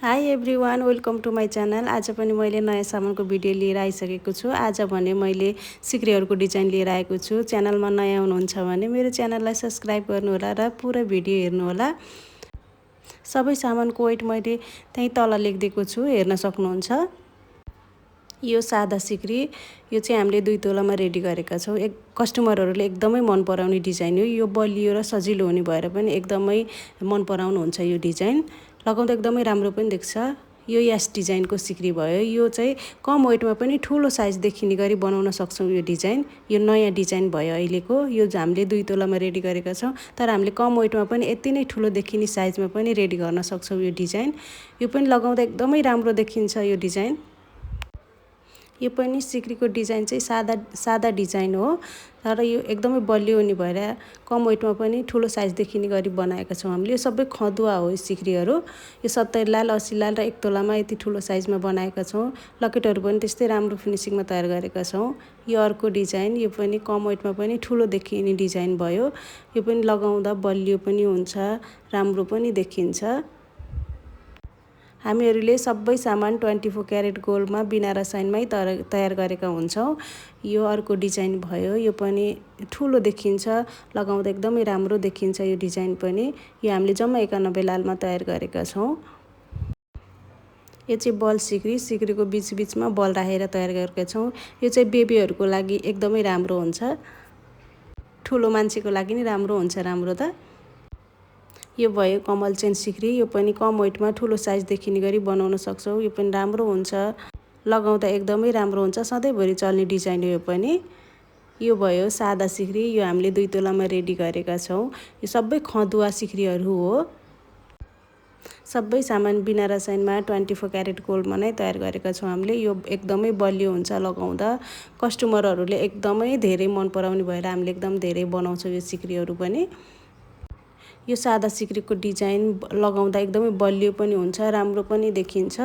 High everyone, welcome to my channel. आज पनि मैले नयाँ सामानको भिडियो लिएर आइसकेको छु। आज भने मैले सिक्रीहरूको डिजाइन लिएर आएको छु। च्यानलमा नयाँ हुनुहुन्छ भने मेरो च्यानललाई सब्सक्राइब गर्नुहोला र पुरा भिडियो हेर्नुहोला। सबै सामानको वेट मैले त्यहीँ तल लेखिदिएको छु, हेर्न सक्नुहुन्छ। यो सादा सिक्री, यो चाहिँ हामीले 2 तोलामा रेडी गरेका छौँ। कस्टमरहरूले एकदमै मन पराउने डिजाइन हो। यो बलियो र सजिलो हुने भएर पनि एकदमै मन पराउनुहुन्छ यो डिजाइन। लगाउँदा एकदमै राम्रो पनि देख्छ। यो यास डिजाइनको सिक्री भयो। यो चाहिँ कम वेटमा पनि ठुलो साइज देखिने गरी बनाउन सक्छौँ। यो डिजाइन यो नयाँ डिजाइन भयो अहिलेको। यो हामीले 2 तोलामा रेडी गरेका छौँ, तर हामीले कम वेटमा पनि यति नै ठुलो देखिने साइजमा पनि रेडी गर्न सक्छौँ। यो डिजाइन यो पनि लगाउँदा एकदमै राम्रो देखिन्छ। यो डिजाइन यो पनि सिक्रीको डिजाइन चाहिँ सादा डिजाइन हो, तर यो एकदमै बलियो हुने भएर कम वेटमा पनि ठुलो साइज देखिने गरी बनाएका छौँ हामीले। यो सबै खदुवा हो सिक्रीहरू। यो 70 लाल 80 लाल र 1 तोलामा यति ठुलो साइजमा बनाएका छौँ। लकेटहरू पनि त्यस्तै राम्रो फिनिसिङमा तयार गरेका छौँ। यो अर्को डिजाइन, यो पनि कम वेटमा पनि ठुलो देखिने डिजाइन भयो। यो पनि लगाउँदा बलियो पनि हुन्छ, राम्रो पनि देखिन्छ। हामीहरूले सबै सामान 24 क्यारेट गोल्डमा बिना रसायनमै तयार गरेका हुन्छौँ। यो अर्को डिजाइन भयो। यो पनि ठुलो देखिन्छ, लगाउँदा एकदमै राम्रो देखिन्छ। यो डिजाइन पनि यो हामीले जम्मा 91 लालमा तयार गरेका छौँ। यो चाहिँ बल सिक्रीको बिचमा बल राखेर तयार गरेका छौँ। यो चाहिँ बेबीहरूको लागि एकदमै राम्रो हुन्छ, ठुलो मान्छेको लागि नि राम्रो हुन्छ। राम्रो त यो भयो कमल चेन सिक्री। यो पनि कम वेटमा ठुलो साइज देखिने गरी बनाउन सक्छौँ। यो पनि राम्रो हुन्छ, लगाउँदा एकदमै राम्रो हुन्छ, सधैँभरि चल्ने डिजाइन हो। यो पनि यो भयो सादा सिक्री। यो हामीले 2 तोलामा रेडी गरेका छौँ। यो सबै खदुवा सिक्रीहरू हो। सबै सामान बिना रसायनमा 24 क्यारेट गोल्डमा नै तयार गरेका छौँ हामीले। यो एकदमै बलियो हुन्छ, लगाउँदा कस्टमरहरूले एकदमै धेरै मन पराउने भएर हामीले एकदम धेरै बनाउँछौँ यो सिक्रीहरू पनि। यो सादा सिक्रीको डिजाइन लगाउँदा एकदमै बलियो पनि हुन्छ, राम्रो पनि देखिन्छ।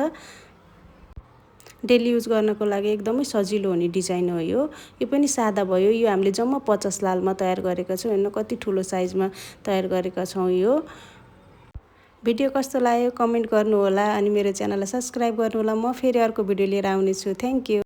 डेली युज गर्नको लागि एकदमै सजिलो हुने डिजाइन हो। यो पनि सादा भयो। यो हामीले जम्मा 50 लालमा तयार गरेका छौँ। हेर्नु कति ठुलो साइजमा तयार गरेका छौँ। यो भिडियो कस्तो लाग्यो कमेन्ट गर्नुहोला अनि मेरो च्यानललाई सब्सक्राइब गर्नुहोला। म फेरि अर्को भिडियो लिएर आउनेछु। Thank you.